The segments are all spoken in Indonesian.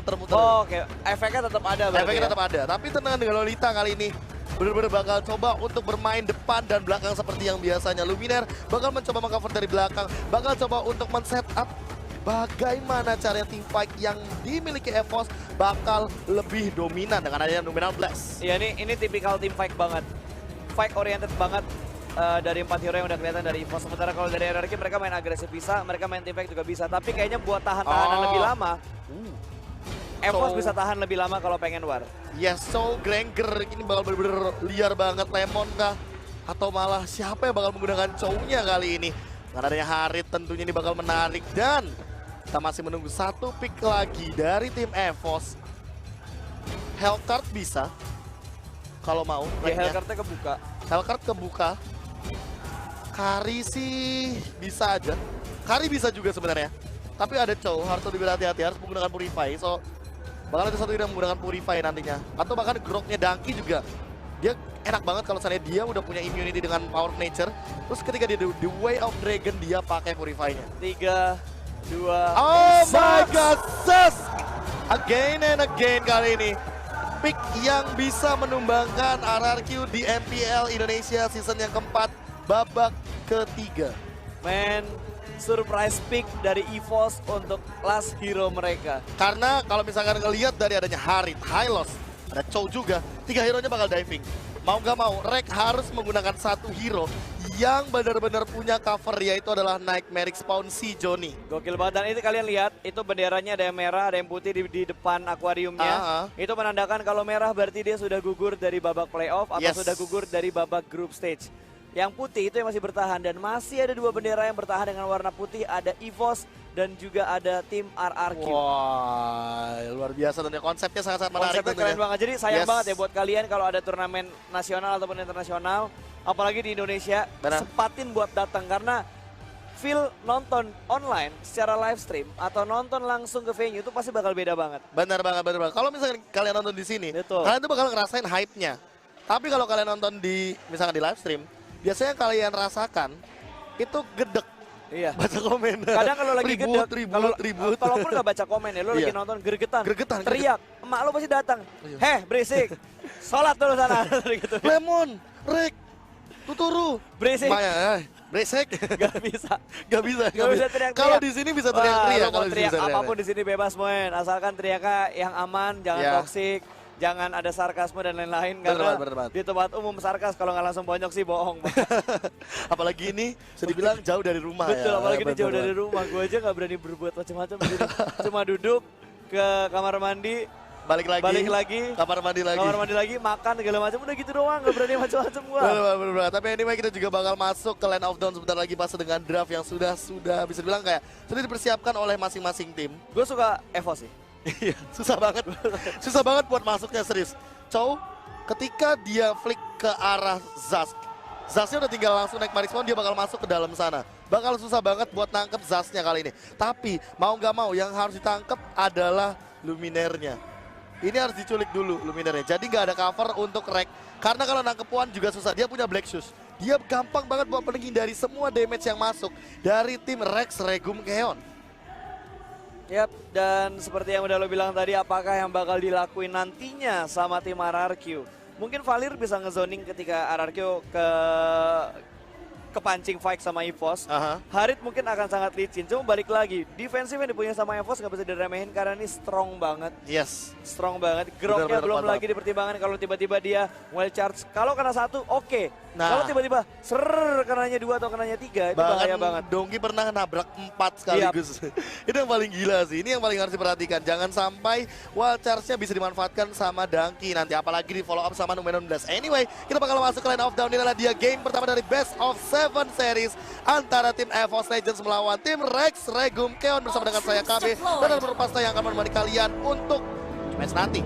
muter-muter. Oh, oke, efeknya tetap ada berarti. Efeknya Ya? tetap ada, tapi tenang dengan Lolita kali ini. Bener-bener bakal coba untuk bermain depan dan belakang seperti yang biasanya. Luminaire bakal mencoba mengcover dari belakang, bakal coba untuk men-setup bagaimana caranya team fight yang dimiliki EVOS bakal lebih dominan dengan adanya Numenal Blast. Iya, ini tipikal team fight banget. Fight oriented banget dari 4 hero yang udah kelihatan dari EVOS. Sementara kalau dari RRQ mereka main agresif bisa, mereka main team fight juga bisa. Tapi kayaknya buat tahan-tahanan lebih lama, EVOS bisa tahan lebih lama kalau pengen war. Yes, so Granger ini bakal bener-bener liar banget. Lemon kah? Atau malah siapa yang bakal menggunakan Chow-nya kali ini? Karena adanya Harit tentunya ini bakal menarik. Dan kita masih menunggu satu pick lagi dari tim EVOS. Hellcard bisa. Kalau mau. Ya, tracknya. Hellcard-nya kebuka. Hellcard kebuka. Kari sih bisa aja. Kari bisa juga sebenarnya. Tapi ada Chow, harus lebih hati-hati, harus menggunakan Purify. So, bakal ada satu yang menggunakan Purify nantinya. Atau bahkan Groknya Danki juga. Dia enak banget kalau misalnya dia udah punya immunity dengan Power of Nature. Terus ketika dia The Way of Dragon, dia pakai Purify-nya. 3, 2, Oh my god, Sus! Again and again kali ini. Pick yang bisa menumbangkan RRQ di MPL Indonesia season yang keempat, babak ketiga. Man, surprise pick dari EVOS untuk last hero mereka. Karena kalau misalkan ngelihat dari adanya Harit, Hylos, ada Chow juga, 3 hero-nya bakal diving. Mau nggak mau, Rek harus menggunakan satu hero yang benar-benar punya cover, yaitu adalah Nightmare Spawn si Johnny. Gokil banget, dan itu kalian lihat, itu benderanya ada yang merah, ada yang putih di depan akuariumnya. Itu menandakan kalau merah berarti dia sudah gugur dari babak playoff atau Yes. sudah gugur dari babak group stage. Yang putih itu yang masih bertahan, dan masih ada 2 bendera yang bertahan dengan warna putih, ada EVOS dan juga ada tim RRQ. Wah, luar biasa tentunya, konsepnya sangat-sangat menarik. Konsepnya keren banget, jadi sayang Yes. banget ya buat kalian kalau ada turnamen nasional ataupun internasional, apalagi di Indonesia, Benar. sempatin buat datang karena feel nonton online secara live stream atau nonton langsung ke venue itu pasti bakal beda banget. Benar banget, benar banget. Kalau misalkan kalian nonton di sini, Betul. kalian tuh bakal ngerasain hype-nya. Tapi kalau kalian nonton di, misalkan di live stream, biasanya kalian rasakan itu gedek. Iya. Baca komen. Kadang kalau lagi ribut, gedek, ribut. kalaupun nggak baca komen ya, lo lagi Iya. nonton gregetan, Gregetan, teriak, emak lo pasti datang. Iya. Heh, berisik, sholat dulu sana, gitu. Lemon, Rek, tuturu. Berisik, Bresek. nggak bisa. Gak bisa. Nggak bisa teriak-teriak. Kalau di sini bisa teriak-teriak. Wah, lo Kalau mau di sini teriak bisa teriak-teriak. apapun di sini bebas, Moen. Asalkan teriaknya yang aman, jangan Iya. toksik, jangan ada sarkasme dan lain-lain. Bener Karena banget, bener banget. di tempat umum sarkas kalau nggak langsung bonyok sih bohong. Apalagi ini bisa dibilang jauh dari rumah Betul, ya. apalagi ini Bener jauh dari banget. rumah. Gue aja nggak berani berbuat macam-macam. Jadi cuma duduk ke kamar mandi, Balik lagi. Kamar mandi lagi. makan segala macam. Udah gitu doang, nggak berani macam-macam gua. Bener banget. Tapi anyway kita juga bakal masuk ke Land of Dawn sebentar lagi pas dengan draft yang sudah bisa dibilang kayak sudah dipersiapkan oleh masing-masing tim. Gue suka Evo sih. Iya, susah banget. Susah banget buat masuknya, serius. Chow ketika dia flick ke arah Zas, Zasnya udah tinggal langsung naik Marismon, dia bakal masuk ke dalam sana. Bakal susah banget buat nangkep Zasnya kali ini. Tapi mau nggak mau yang harus ditangkep adalah Luminaire-nya. Ini harus diculik dulu Luminaire-nya. Jadi nggak ada cover untuk Rek. Karena kalau nangkep Wan juga susah. Dia punya Black Shoes. Dia gampang banget buat menghindari semua damage yang masuk dari tim Rex Regum Keon. Yap, dan seperti yang udah lo bilang tadi, apakah yang bakal dilakuin nantinya sama tim RRQ? Mungkin Valir bisa ngezoning ketika RRQ kepancing fight sama EVOS. Harit mungkin akan sangat licin, cuma balik lagi, defensif yang dipunya sama EVOS nggak bisa diremehin karena ini strong banget. Yes. Strong banget, Groknya belum kuat lagi dipertimbangkan kalau tiba-tiba dia well charge. Kalau kena 1, oke. Nah. Kalau tiba-tiba kenanya 2 atau kenanya 3, itu bahaya banget. Dongki pernah nabrak 4 sekaligus. Itu yang paling gila sih. Ini yang paling harus diperhatikan. Jangan sampai wild charge-nya bisa dimanfaatkan sama Danki nanti. Apalagi di follow up sama Numenor Blast. Anyway, kita bakal masuk ke Land of Dawn. Ini adalah dia game pertama dari Best of 7 series antara tim EVOS Legends melawan tim Rex Regum Keon bersama dengan saya KB dan ada beberapa pasta yang akan menemani kalian untuk match nanti.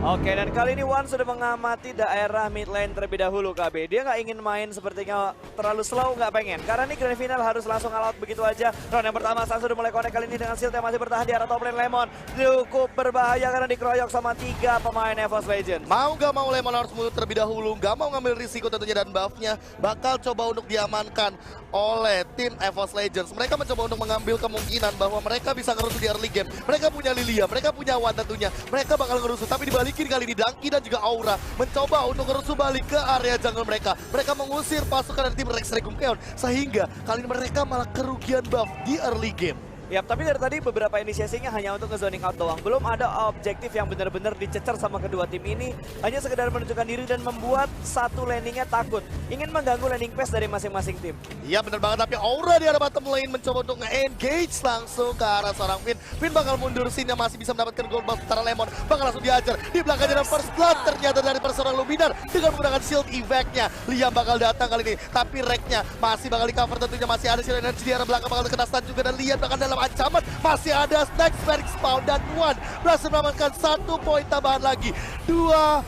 Oke, dan kali ini Wan sudah mengamati daerah mid lane terlebih dahulu KB. Dia nggak ingin main sepertinya terlalu slow, nggak pengen. Karena ini grand final harus langsung all out begitu aja. Round yang pertama Sang sudah mulai connect kali ini dengan shield yang masih bertahan di arah top lane Lemon. Cukup berbahaya karena dikeroyok sama 3 pemain EVOS Legends. Mau gak mau Lemon harus mundur terlebih dahulu, gak mau ngambil risiko tentunya, dan buffnya bakal coba untuk diamankan oleh tim EVOS Legends. Mereka mencoba untuk mengambil kemungkinan bahwa mereka bisa ngerusuh di early game. Mereka punya Lilia, mereka punya Wan tentunya. Mereka bakal ngerusuh, tapi dibalikin kali ini Danky dan juga Aura mencoba untuk ngerusuh balik ke area jungle mereka. Mereka mengusir pasukan dari tim Rex Regumkeon, sehingga kali ini mereka malah kerugian buff di early game. Yap, tapi dari tadi beberapa inisiasinya hanya untuk nge-zoning out doang. Belum ada objektif yang benar-benar dicecer sama kedua tim ini. Hanya sekedar menunjukkan diri dan membuat satu landingnya takut. Ingin mengganggu landing pace dari masing-masing tim. Iya bener banget, tapi Aura di arah bottom lane mencoba untuk nge-engage langsung ke arah seorang Finn. Finn bakal mundur, Sinnya masih bisa mendapatkan gold buff sementara Lemon bakal langsung diajar. Di belakangnya dan first blood ternyata dari seorang Luminar dengan menggunakan shield effect-nya. Liam bakal datang kali ini, tapi Rek-nya masih bakal di-cover tentunya. Masih ada shield energy di arah belakang, bakal kena stun juga, dan Liam bakal dalam ancaman. Masih ada Snack Spanic Spawn, dan Wan berhasil mendapatkan 1 poin tambahan lagi. 2-0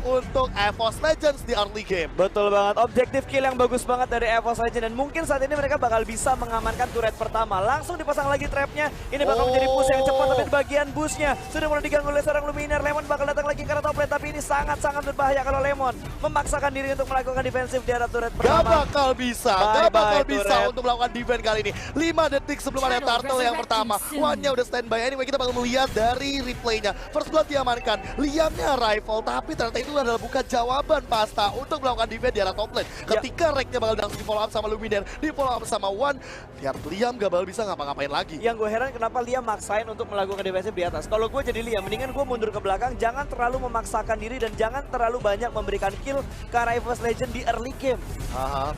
untuk EVOS Legends di early game. Betul banget, objektif kill yang bagus banget dari EVOS Legends. Dan mungkin saat ini mereka bakal bisa mengamankan turret pertama. Langsung dipasang lagi trapnya. Ini bakal menjadi push yang cepat, tapi di bagian bushnya sudah mulai diganggu oleh seorang Luminar. Lemon bakal datang lagi ke arah top lane, tapi ini sangat-sangat berbahaya kalau Lemon memaksakan diri untuk melakukan defensif di arah turret pertama. Gak bakal bisa untuk melakukan defense kali ini. 5 detik sebelum ada turtle yang pertama, Wan-nya udah standby. Anyway, kita bakal melihat dari replaynya. First blood diamankan, Liamnya rival, tapi ternyata itu adalah bukan jawaban pasta untuk melakukan defense di arah top lane. Ketika Rek-nya bakal langsung di follow up sama Luminar, di follow up sama Wan, biar Liam gak bakal bisa ngapa-ngapain lagi. Yang gue heran kenapa Liam maksain untuk melakukan defensif di atas. Kalau gue jadi Liam, mendingan gue mundur ke belakang, jangan terlalu memaksakan diri dan jangan terlalu banyak memberikan kill ke arah EVOS Legends di early game.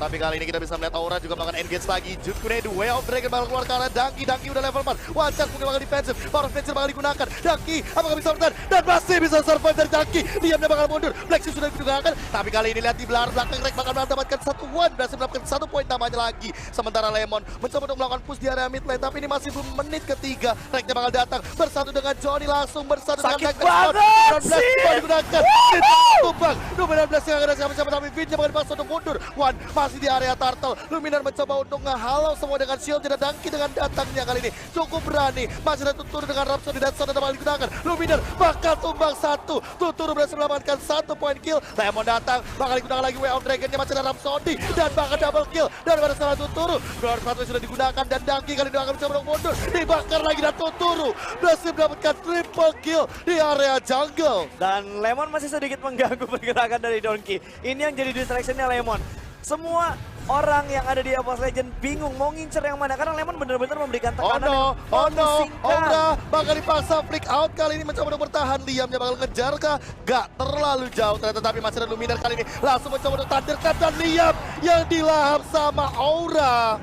Tapi kali ini kita bisa melihat Aura juga melakukan engage lagi. Jude Kunedu, Way of Dragon bakal keluar ke arah Danky. Danky udah level 4. One chance mungkin bakal defensif. Power of Nature bakal digunakan. Danky apakah bisa bertahan? Dan masih bisa survive dari Danky. Liamnya bakal mundur. Black Shield sudah digunakan. Tapi kali ini lihat di belakang Rek bakal mendapatkan 1-1. Berhasil mendapatkan 1 poin tambahnya lagi. Sementara Lemon mencoba untuk melakukan push di area mid lane. Tapi ini masih belum menit ketiga. Reknya bakal datang. Bersatu dengan Johnny, langsung bersatu sakit dengan banget sih. digunakan. Tumbang. 12 yang ada siapa-siapa, tapi Vince bakal dipaksa untuk mundur. Wan masih di area turtle. Luminar mencoba untuk ngehalau semua dengan shield, dan Danky dengan datangnya kali ini cukup berani. Masih ada Tuturu dengan Rhapsody dan Son bakal digunakan. Luminar bakal tumbang 1. Tuturu berhasil mendapatkan 1 poin kill. Lemon datang, bakal digunakan lagi Way of Dragon-nya, masih ada Rhapsody dan bakal double kill daripada salah Tuturu. Glory Pathway sudah digunakan dan Danky kali ini akan mencoba untuk mundur. Dibakar lagi dan Tuturu berhasil mendapatkan triple kill di area jungle. Dan Lemon masih sedikit mengganggu pergerakan dari Donkey. Ini yang jadi distraction-nya Lemon. Semua orang yang ada di EVOS Legends bingung mau ngincer yang mana, karena Lemon benar-benar memberikan tekanan Aura bakal dipaksa freak out kali ini, mencoba untuk bertahan. Liamnya bakal ngejar kah? Gak terlalu jauh ternyata, tapi masih ada Luminar kali ini langsung mencoba untuk thundercat, dan Liam yang dilahap sama Aura.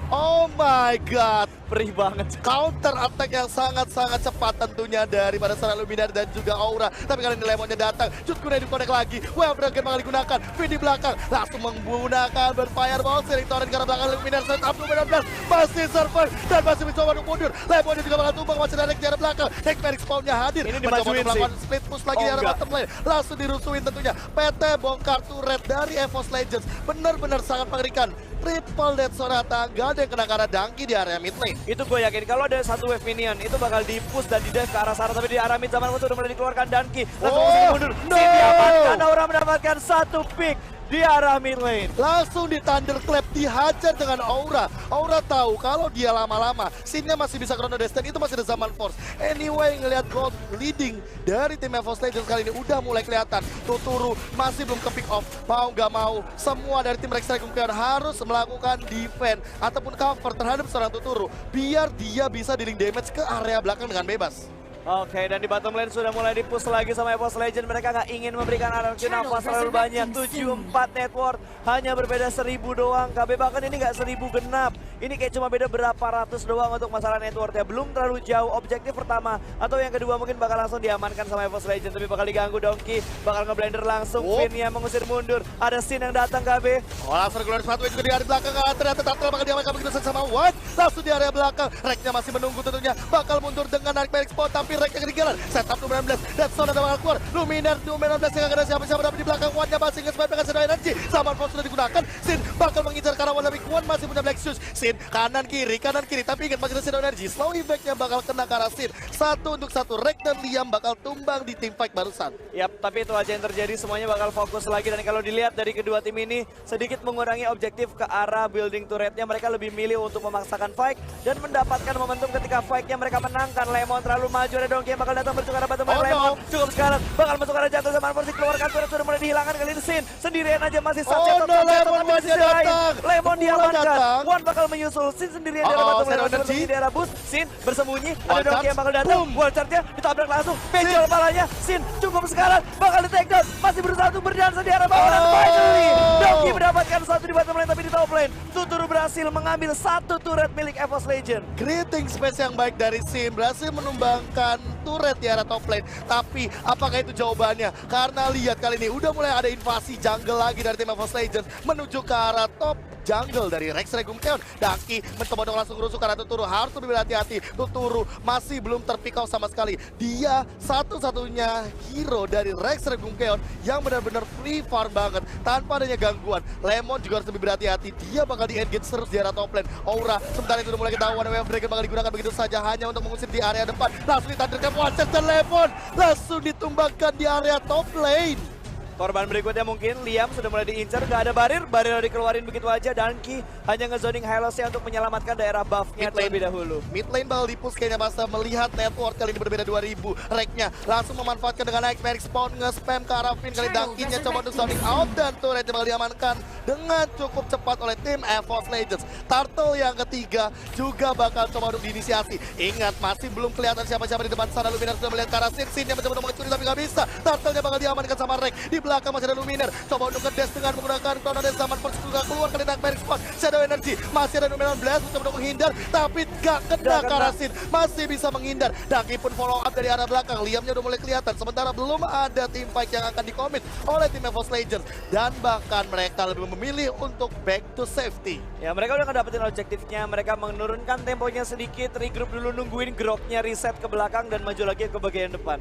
Oh my god, perih banget. Counter attack yang sangat-sangat cepat tentunya daripada seorang Luminar dan juga Aura. Tapi kali ini Lemonnya datang, Jude Kunedu connect lagi. Wave Dragon bakal digunakan, Vin di belakang langsung menggunakan berfireball, sering torrent ke arah belakang. Luminar set up 19 masih survive dan masih mencoba untuk mundur. Lemonnya juga bakal tumbang, masih ada Rek di arah belakang. Next Magic Spawn-nya hadir, ini mencoba dimajuin untuk melakukan split push lagi di arah bottom lane. Langsung dirusuin tentunya. PT bongkar turret dari EVOS Legends, benar-benar sangat mengerikan. Triple death Sonata, gak ada yang kena ke arah Danky di area mid lane. Itu gue yakin kalau ada satu wave minion itu bakal di-push dan di-dive ke arah sana, tapi di arah mid zaman sudah mulai dikeluarkan Danky. Langsung mundur. Sin diamankan, Aura mendapatkan 1 pick di arah mid lane. Langsung di thunderclap, dihajar dengan Aura. Aura tahu kalau dia lama-lama Sinnya masih bisa chrono dash, dan itu masih ada zaman force. Anyway, ngelihat gold leading dari tim EVOS Legends kali ini udah mulai kelihatan. Tuturu masih belum ke pick off. Mau gak mau, semua dari tim Rex Regumkeon harus melakukan defense ataupun cover terhadap seorang Tuturu, biar dia bisa dealing damage ke area belakang dengan bebas. Oke, dan di bottom lane sudah mulai di-push lagi sama EVOS Legends. Mereka nggak ingin memberikan Anarchy nafas terlalu banyak. 7-4 net worth, hanya berbeda 1000 doang. KB bahkan ini nggak 1000 genap. Ini kayak cuma beda berapa ratus doang untuk masalah net worth-nya. Belum terlalu jauh. Objektif pertama atau yang kedua mungkin bakal langsung diamankan sama EVOS Legends. Tapi bakal diganggu Donkey, bakal ngeblender langsung. Finn-nya mengusir mundur. Ada Sin yang datang KB. Langsung Glorious Pathway juga di belakang. Ternyata Turtle bakal diamankan begitu saja sama Wan. langsung di area belakang. Reknya masih menunggu tentunya, bakal mundur dengan narik spot, tapi Reknya ketinggalan. Setup Luminar Blast, Deathstone ada bakal keluar. Luminar Blast yang akan ada siapa-siapa, tapi di belakang Wan-nya masih nge-spam dengan Shadow Energy. Zaman Force sudah digunakan, Sin bakal mengincar ke arah Wan, tapi Wan masih punya Black Shoes. Sin kanan kiri, tapi ingat masih ada Shadow Energy. Slow effect-nya bakal kena ke arah Sin. 1 untuk 1, Rek dan Liam bakal tumbang di team fight barusan. Yap, tapi itu aja yang terjadi, semuanya bakal fokus lagi. Dan kalau dilihat dari kedua tim ini, sedikit mengurangi objektif ke arah building turretnya. Mereka lebih milih untuk memaksakan fight dan mendapatkan momentum ketika fight-nya mereka menangkan. Lemon terlalu maju, ada Donkey yang bakal datang bercuk arah bottom lane. Lemon cukup sekarang, bakal masuk arah jatuh sama Force, keluarkan turret sudah mulai dihilangkan kali ini. Sin sendirian aja masih Lemon masih datang. Lemon diamankan, Wan bakal menyusul. Sin sendirian di arah bottom lane, Energy di arah boost. Sin bersembunyi, ada Wall Donkey charge. yang bakal datang. Wall charge-nya ditabrak langsung, penjol palanya. Sin cukup sekarang, bakal di take down, masih berusaha untuk berdansa di arah bawah. Dan finally Donkey mendapatkan satu di bottom lane, tapi di top lane Tuturu berhasil mengambil satu turret milik EVOS Legend. Greeting space yang baik dari Sin, berhasil menumbangkan turret di arah top lane. Tapi apakah itu jawabannya? Karena lihat kali ini udah mulai ada invasi jungle lagi dari tim EVOS Legends menuju ke arah top jungle dari Rex Regum Keon. Daki mencoba dong langsung rusuk karena Tuturu harus lebih berhati-hati. Tuturu masih belum terpikau sama sekali. Dia satu-satunya hero dari Rex Regum Keon yang benar-benar free farm banget tanpa adanya gangguan. Lemon juga harus lebih berhati-hati. Dia bakal di-engage terus di arah top lane. Aura sementara itu udah mulai ketahuan. Wave Breaker bakal digunakan begitu saja hanya untuk mengusir di area depan. Langsung ditandurkan Watcher dan Lemon langsung ditumbangkan di area top lane. Korban berikutnya mungkin Liam sudah mulai diincar, gak ada barir dikeluarin begitu aja. Danki hanya ngezoning Hylosnya untuk menyelamatkan daerah buffnya terlebih dahulu. Mid lane bakal dipush kayaknya masa melihat network kali ini berbeda 2000. Reknya langsung memanfaatkan dengan naik Merrick Spawn, nge-spam ke arah Finn kali Dankinya coba untuk zoning out dan turretnya bakal diamankan dengan cukup cepat oleh tim EVOS Legends. Turtle yang ketiga juga bakal coba untuk diinisiasi. Ingat masih belum kelihatan siapa-siapa di depan sana. Luminar sudah melihat ke arah Sin yang mencoba untuk mencuri tapi gak bisa. Turtle-nya bakal diamankan sama Rek. Di belakang masih ada Luminar, coba untuk ngedes dengan menggunakan Chrono Dance. Zaman Force juga keluar kali nak Merrick Spawn. Shadow Energy masih ada Luminar Blast mencoba untuk menghindar tapi gak kena ke arah Sin. Masih bisa menghindar. Daki pun follow up dari arah belakang. Liamnya udah mulai kelihatan sementara belum ada team fight yang akan dikomit oleh tim EVOS Legends dan bahkan mereka lebih memilih untuk back to safety. Ya mereka udah ngedapetin objektifnya, mereka menurunkan temponya sedikit, regroup dulu nungguin groknya reset ke belakang dan maju lagi ke bagian depan.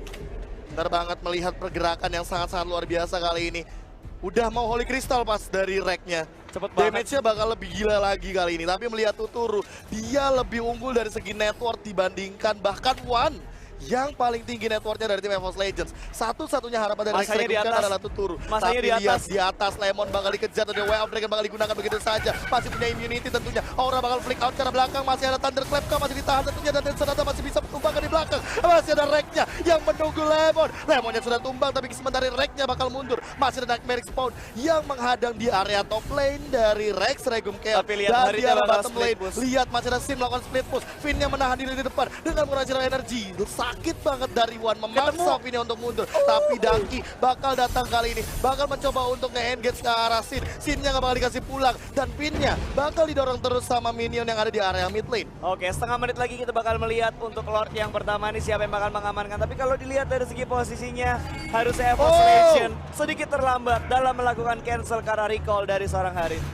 Benar banget melihat pergerakan yang sangat-sangat luar biasa kali ini. Udah mau Holy Crystal pas dari Reknya. Cepet banget. Damage-nya bakal lebih gila lagi kali ini. Tapi melihat Tuturu, dia lebih unggul dari segi network dibandingkan bahkan Wan yang paling tinggi networknya dari tim EVOS Legends. Satu-satunya harapan dari Rex Regum adalah Tuturu. Masanya tapi lihat di atas Lemon bakal dikejar dan Wave Breaker bakal digunakan begitu saja. Masih punya immunity tentunya. Aura bakal flick out ke arah belakang. Masih ada Thunderclap masih ditahan tentunya dan Sonata masih bisa tumbangkan di belakang. Masih ada Reknya yang menunggu Lemon. Lemonnya sudah tumbang tapi sementara Reknya bakal mundur. Masih ada Merrick Spawn yang menghadang di area top lane dari Rex Regum Keon. Tapi lihat dan di area bottom lane push. lihat masih ada Sim melakukan split push. Finn yang menahan diri di depan dengan menggunakan energi. Sakit banget dari Wan memaksa Finn untuk mundur. Tapi Danki bakal datang kali ini. Bakal mencoba untuk nge-engage ke arah Sin. Sinnya gak bakal dikasih pulang. Dan Finnnya bakal didorong terus sama minion yang ada di area mid lane. Oke, setengah menit lagi kita bakal melihat untuk Lord yang pertama nih siapa yang bakal mengamankan. Tapi kalau dilihat dari segi posisinya, harusnya EVOS Legends sedikit terlambat dalam melakukan cancel karena recall dari seorang Haris.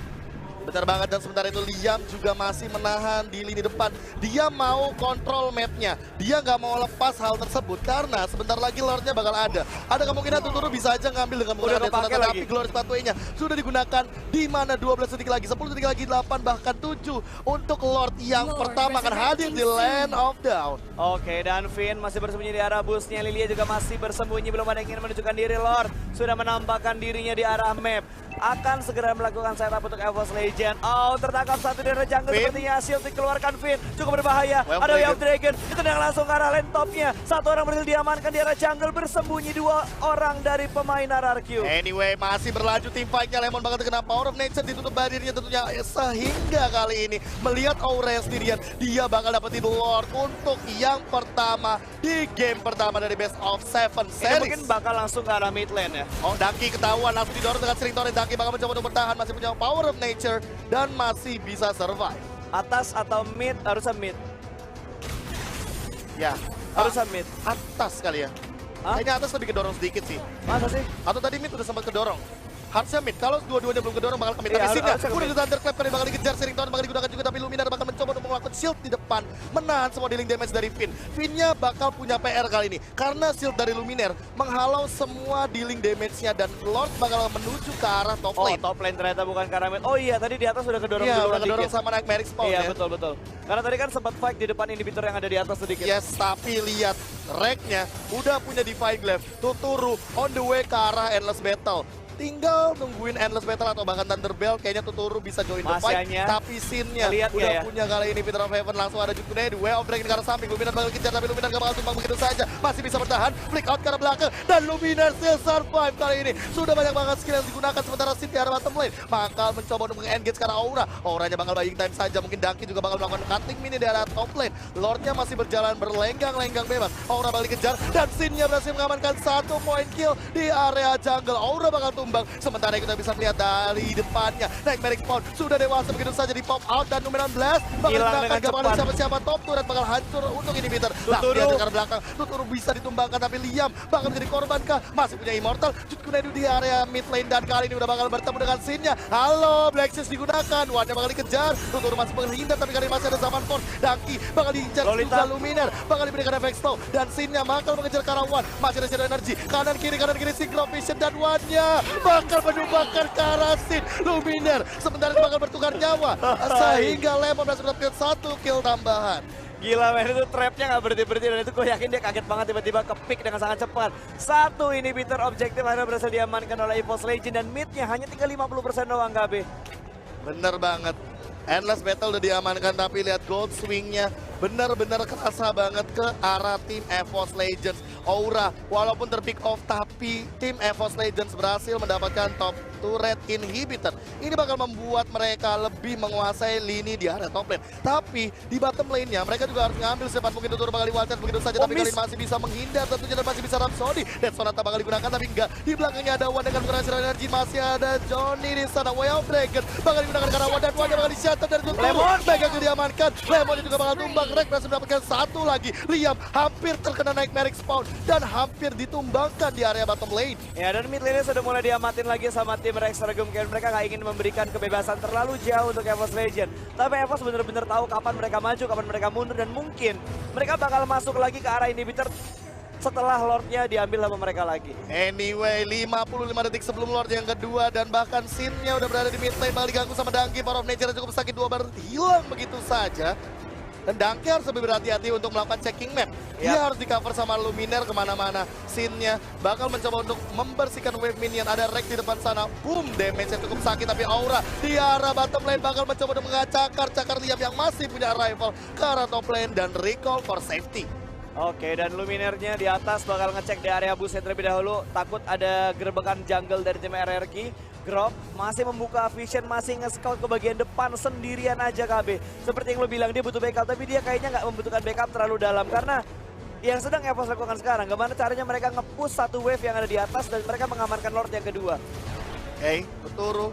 Benar banget, dan sementara itu Liam juga masih menahan di lini depan. Dia mau kontrol mapnya. Dia nggak mau lepas hal tersebut karena sebentar lagi Lordnya bakal ada. Ada kemungkinan Tuturu bisa aja ngambil dengan menggunakan Sonata, tapi Glory Pathway-nya sudah digunakan di mana 12 detik lagi, 10 detik lagi, 8 bahkan 7 untuk Lord yang pertama akan hadir di Land of Dawn. Oke, dan Finn masih bersembunyi di arah busnya. Lilia juga masih bersembunyi, belum ada yang ingin menunjukkan diri. Lord sudah menampakkan dirinya di arah map. Akan segera melakukan setup untuk EVOS Legend. Oh, tertangkap satu dari jungle sepertinya. Shield dikeluarkan Finn, cukup berbahaya. Ada Wave Dragon, itu yang langsung ke arah lane topnya. Satu orang berhasil diamankan di arah jungle, bersembunyi dua orang dari pemain RRQ. Anyway, masih berlanjut tim fight-nya. Lemon bakal terkena Power of Nature, ditutup barirnya tentunya. Sehingga kali ini melihat Aura yang sendirian, dia bakal dapetin Lord untuk yang pertama di game pertama dari Best of 7 series. Ini mungkin bakal langsung ke arah mid lane ya. Oh, Danki ketahuan, langsung didorong dengan sering torrent. Danki bakal mencoba untuk bertahan, masih punya Power of Nature dan masih bisa survive. Atas atau mid? Harusnya mid. Ya, Harusnya mid. atas kali ya. Hah? Kayaknya atas lebih kedorong sedikit sih. Masa sih? Atau tadi mid udah sempat kedorong. harusnya mid. Kalau dua-duanya belum kedorong bakal ke mid. Iya, Tapi Sinnya harusnya ke udah mid. di Thunderclap kali bakal dikejar, Sirrington bakal digunakan juga, tapi Luminar bakal mencoba untuk melakukan shield di depan, menahan semua dealing damage dari Finn. Finn-nya bakal punya PR kali ini, karena shield dari Luminar menghalau semua dealing damage-nya, dan Lord bakal menuju ke arah top Oh, lane. top lane ternyata bukan karena mid. Oh iya, tadi di atas sudah kedorong Iya, duluan udah kedorong dikit. sama Nightmare Spawn Iya, ya. betul. Karena tadi kan sempat fight di depan inhibitor yang ada di atas sedikit. Yes, tapi lihat Rek-nya udah punya Divine Glaive. Tuturu on the way ke arah Endless Battle. Tinggal nungguin Endless Battle atau bahkan Thunderbell, kayaknya Tuturu bisa join the fight. Masanya. Tapi Sin-nya Ngeliat udah nggak ya? punya kali ini Peter of Heaven, langsung ada Jukune, Way of Dragon ke arah samping. Luminar bakal kejar, tapi Luminar gak bakal tumbang begitu saja. Masih bisa bertahan, flick out ke arah belakang, dan Luminar still survive kali ini. Sudah banyak banget skill yang digunakan, sementara Sin di arah bottom lane bakal mencoba untuk meng-engage ke arah Aura. Auranya bakal buying time saja, mungkin Ducky juga bakal melakukan cutting mini di arah top lane. Lordnya masih berjalan berlenggang-lenggang bebas. Aura bakal dikejar, dan Sin-nya berhasil mengamankan 1 point kill di area jungle. Aura bakal tumbang, sementara kita bisa melihat dari depannya Nightmare Spawn sudah dewasa begitu saja di pop out, dan Numeran Blast bakal Hilang digunakan, dengan gak bakal cepat. siapa-siapa. Top turret bakal hancur untuk inhibitor. Tuturu. Dia ke belakang, Tuturu bisa ditumbangkan, tapi Liam bakal menjadi korban kah? Masih punya Immortal, Jutkunedu di area mid lane, dan kali ini udah bakal bertemu dengan Sin-nya. Halo, Black Sis digunakan, One-nya bakal dikejar, Tuturu masih menghindar, tapi kali ini masih ada Zaman Force. Ducky bakal diincar Lolita. juga, Luminar bakal diberikan efek slow, dan Sin-nya bakal mengejar ke arah One. Masih ada Shadow Energy, kanan kiri Synchro Vision, dan One-nya bakal menyumbangkan ke arah Sin. Luminar sementara bakal bertukar nyawa, sehingga Lemon berhasil mendapatkan 1 kill tambahan. Gila men, itu trapnya nggak berhenti-berhenti, dan itu gue yakin dia kaget banget tiba-tiba ke-pick dengan sangat cepat. 1 inhibitor objektif akhirnya berhasil diamankan oleh EVOS Legend, dan midnya hanya tinggal 50% doang KB. Bener banget. Endless Battle udah diamankan, tapi lihat Gold Swing-nya benar-benar kerasa banget ke arah tim EVOS Legends. Aura walaupun terpick off, tapi tim EVOS Legends berhasil mendapatkan top turret inhibitor. Ini bakal membuat mereka lebih menguasai lini di area top lane. Tapi di bottom lane-nya mereka juga harus ngambil secepat mungkin Tuturu bakal di-one-shot begitu saja, tapi kali ini masih bisa menghindar tentunya, dan masih bisa Rhapsody. Dan Sonata bakal digunakan, tapi enggak. Di belakangnya ada One dengan menggunakan Shadow Energy, masih ada Johnny di sana. Way of Dragon bakal digunakan karena One, dan One bakal di-shut dari Tuturu. Lemon. Mega diamankan, Lemon juga bakal tumbang. Rek berhasil mendapatkan 1 lagi. Liam hampir terkena Nightmare Spawn dan hampir ditumbangkan di area bottom lane. Ya, dan mid lane sudah mulai diamatin lagi sama tim Rex Regum. Mereka nggak ingin memberikan kebebasan terlalu jauh untuk EVOS Legend. Tapi EVOS benar-benar tahu kapan mereka maju, kapan mereka mundur, dan mungkin mereka bakal masuk lagi ke arah inhibitor setelah Lordnya diambil sama mereka lagi. Anyway, 55 detik sebelum Lord yang kedua, dan bahkan Sin-nya udah berada di mid lane, bakal diganggu sama Ducky. Power of Nature cukup sakit, 2 bar hilang begitu saja. Dan Ducky harus lebih berhati-hati untuk melakukan checking map. Dia harus di cover sama Luminar kemana-mana. Sin-nya bakal mencoba untuk membersihkan wave minion. Ada Rex di depan sana. Boom, damage-nya cukup sakit. Tapi Aura di arah bottom lane bakal mencoba untuk mengacakar Liam yang masih punya arrival ke arah top lane, dan recall for safety. Oke, dan Luminernya di atas bakal ngecek di area buset terlebih dahulu. Takut ada gerbekan jungle dari tim RRQ. Grok masih membuka vision, masih nge-scout ke bagian depan sendirian aja KB. Seperti yang lo bilang, dia butuh backup, tapi dia kayaknya nggak membutuhkan backup terlalu dalam. Karena yang sedang EVOS lakukan sekarang, gimana caranya mereka nge-push 1 wave yang ada di atas, dan mereka mengamankan Lord yang kedua. Oke, Tuturu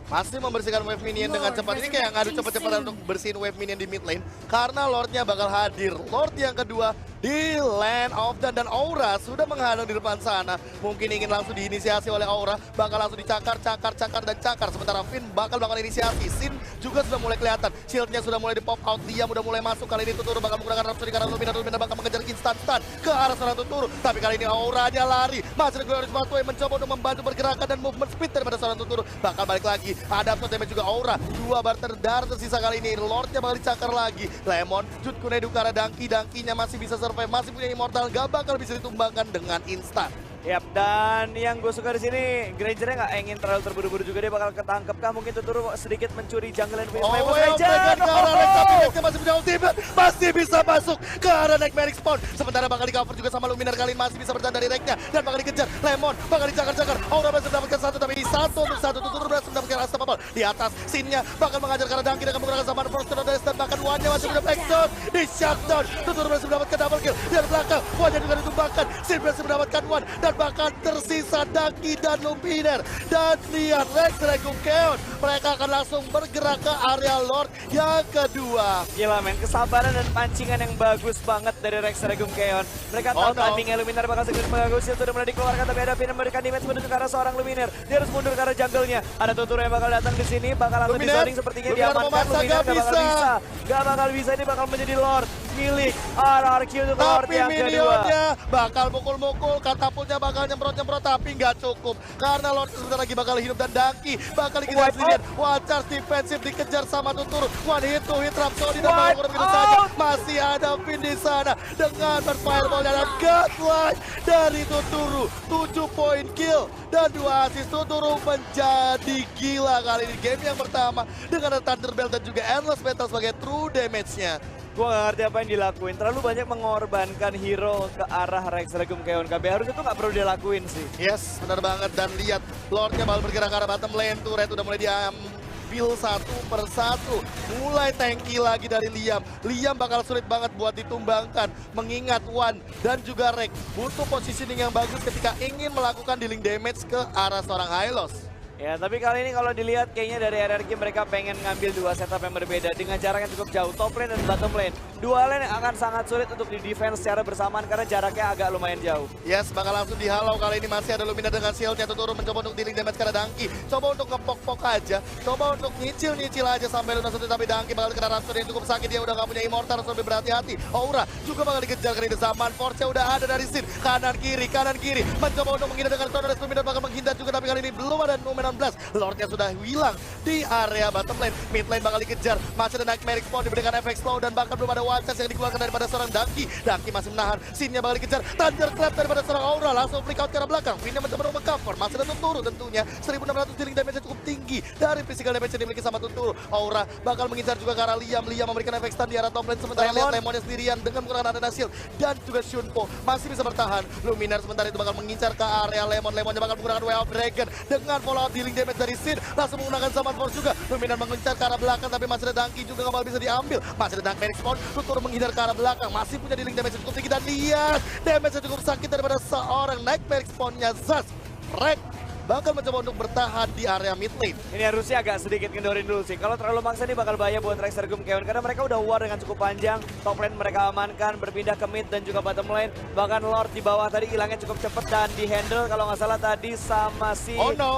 masih membersihkan wave minion dengan cepat. Ini kayak ngadu cepet-cepetan untuk bersihin wave minion di mid lane, karena Lordnya bakal hadir. Lord yang kedua di Land of Dawn, dan Aura sudah menghadang di depan sana. Mungkin ingin langsung diinisiasi oleh Aura, bakal langsung dicakar, dan cakar. Sementara Finn bakal melakukan inisiasi. Sin juga sudah mulai kelihatan, shieldnya sudah mulai di pop out, dia udah mulai masuk. Kali ini Tuturu bakal menggunakan Rhapsody karena Luminar bakal mengejar instant stun ke arah seorang Tuturu. Tapi kali ini Auranya lari, masih ada Glorious Pathway mencoba untuk membantu pergerakan dan movement speed daripada seorang Tuturu. Bakal balik lagi, ada absorb damage juga Aura. 2 bar terdar tersisa kali ini. Lordnya bakal dicakar lagi. Lemon, Jutkunedu ke arah Ducky-nya masih bisa survive, masih punya Immortal, gak bakal bisa ditumbangkan dengan instan. Yap, dan yang gue suka di sini, Granger-nya nggak ingin terlalu terburu-buru juga, dia bakal ketangkep kah? Mungkin Tuturu sedikit mencuri jungle and win. Oh, ke arah Rex, tapi Rex-nya masih punya ultimate, masih bisa masuk ke arah Nightmare Spawn. Sementara bakal di cover juga sama Luminar, kali ini masih bisa bertahan dari Rex-nya, dan bakal dikejar. Lemon bakal dicakar-cakar, Aura berhasil mendapatkan 1, tapi 1 untuk 1. Tuturu berhasil mendapatkan Asta Papal, di atas. Sinnya bakal mengajar karena Dangki dengan menggunakan zaman force dan bahkan Wan-nya masih punya backshot. Di shutdown, Tuturu berhasil mendapatkan double kill. Dari belakang, Wan-nya juga ditumbangkan. Sin berhasil mendapatkan Wan dan bahkan tersisa Dangki dan Luminer. Dan lihat Rex Regumkeon, mereka akan langsung bergerak ke area Lord yang kedua. Gila men, kesabaran dan pancingan yang bagus banget dari Rex Regumkeon. Mereka tahu timingnya Luminar bakal segera mengganggu. Shield sudah mulai dikeluarkan tapi ada Finn memberikan damage menuju ke arah seorang Luminar. Dia harus mundur ke arah jungle-nya. Ada Tuturu yang bakal datang di sini, bakal langsung disoning sepertinya diamankan. Luminar gak bakal bisa. Gak bakal bisa, ini bakal menjadi Lord milik RRQ untuk Lord Tapi yang kedua. minionnya bakal mukul-mukul, katapultnya bakal nyemprot-nyemprot tapi nggak cukup. Karena Lord sebentar lagi bakal hidup dan Dangki bakal dikejar sendirian. Wachar defensif dikejar sama Tuturu. One hit to hit Rhapsody dan bakal begitu saja. Masih ada Finn di sana dengan berfireball dan godlike dari Tuturu. 7 poin kill dan 2 assist. Tuturu menjadi gila kali ini game yang pertama dengan ada Thunderbelt dan juga Endless Battle sebagai true damage-nya. Gue gak ngerti apa yang dilakuin, terlalu banyak mengorbankan hero ke arah Rex Regumkeon. KB harusnya tuh gak perlu dilakuin sih. Yes, benar banget. Dan lihat Lordnya bakal bergerak ke arah bottom lane. Turret udah mulai diambil satu persatu. Mulai tanky lagi dari Liam. Liam bakal sulit banget buat ditumbangkan. Mengingat Wan dan juga Rex butuh positioning yang bagus ketika ingin melakukan dealing damage ke arah seorang Hylos. Ya, tapi kali ini kalau dilihat kayaknya dari RRQ mereka pengen ngambil dua setup yang berbeda dengan jarak yang cukup jauh, top lane dan bottom lane. Dua lane yang akan sangat sulit untuk di-defense secara bersamaan karena jaraknya agak lumayan jauh. Yes, bakal langsung dihalau kali ini. Masih ada Lumina dengan shieldnya. Tuturu mencoba untuk dealing damage karena Dangki. Coba untuk ngepok-pok aja. Coba untuk nyicil-nyicil aja sampai lunas itu. Tapi Dangki bakal kena Rhapsody yang cukup sakit. Dia udah gak punya Immortal, harus lebih berhati-hati. Aura juga bakal dikejar karena zaman. Force-nya udah ada dari Sin. Kanan-kiri. Mencoba untuk menghindar dengan Torres. Lumina bakal menghindar juga. Tapi kali ini belum ada Numenon Blast. Lordnya sudah hilang di area bottom lane. Mid lane bakal dikejar. Masih ada Nightmare Spawn diberikan efek slow. Dan bahkan belum ada One Chance yang dikeluarkan daripada seorang Dangki. Dangki masih menahan. Sinnya bakal dikejar. Thunderclap daripada seorang Aura. Langsung flick out ke arah belakang. Finnya mencoba untuk meng-cover. Masih ada Tuturu tentunya. 1600 dealing damage cukup tinggi dari physical damage yang dimiliki sama Tuturu. Aura bakal mengincar juga ke arah Liam. Liam memberikan efek stun di arah top lane. Sementara lihat Lemonnya sendirian dengan menggunakan Arena Shield. Dan juga Shunpo masih bisa bertahan. Luminar sementara itu bakal mengincar ke area Lemon. Lemonnya bakal menggunakan Way of Dragon dengan follow up dealing damage dari Sin. Langsung menggunakan Zaman Force juga. Luminar mengincar ke arah belakang tapi masih ada Dangki juga nggak bisa diambil. Masih ada Nightmare Spawn. Tuturu menghindar ke arah belakang. Masih punya dealing damage cukup tinggi dan lihat damage cukup sakit daripada seorang Nightmare Spawn-nya Zas. Rex bakal mencoba untuk bertahan di area mid lane. Ini harusnya agak sedikit ngendorin dulu sih. Kalau terlalu maksa ini bakal bahaya buat Rex Regumkeon karena mereka udah war dengan cukup panjang. Top lane mereka amankan, berpindah ke mid dan juga bottom lane. Bahkan Lord di bawah tadi hilangnya cukup cepat dan di handle kalau nggak salah tadi sama si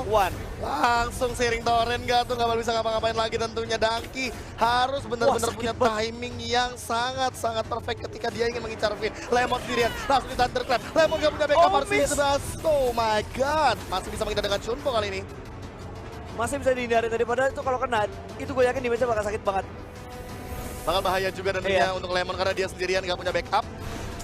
Wan. Langsung sharing torrent gak tuh, gak bisa ngapa-ngapain lagi tentunya. Dangki harus benar-benar punya timing yang sangat-sangat perfect ketika dia ingin mengincar Finn. Lemon sendirian, langsung di Thunderclap. Lemon gak punya backup, harus disebelah. Oh my god, masih bisa menghindar dengan Shunpo kali ini. Masih bisa dihindari tadi, padahal itu kalau kena, itu gue yakin damage-nya bakal sakit banget. Bakal bahaya juga tentunya untuk Lemon karena dia sendirian gak punya backup.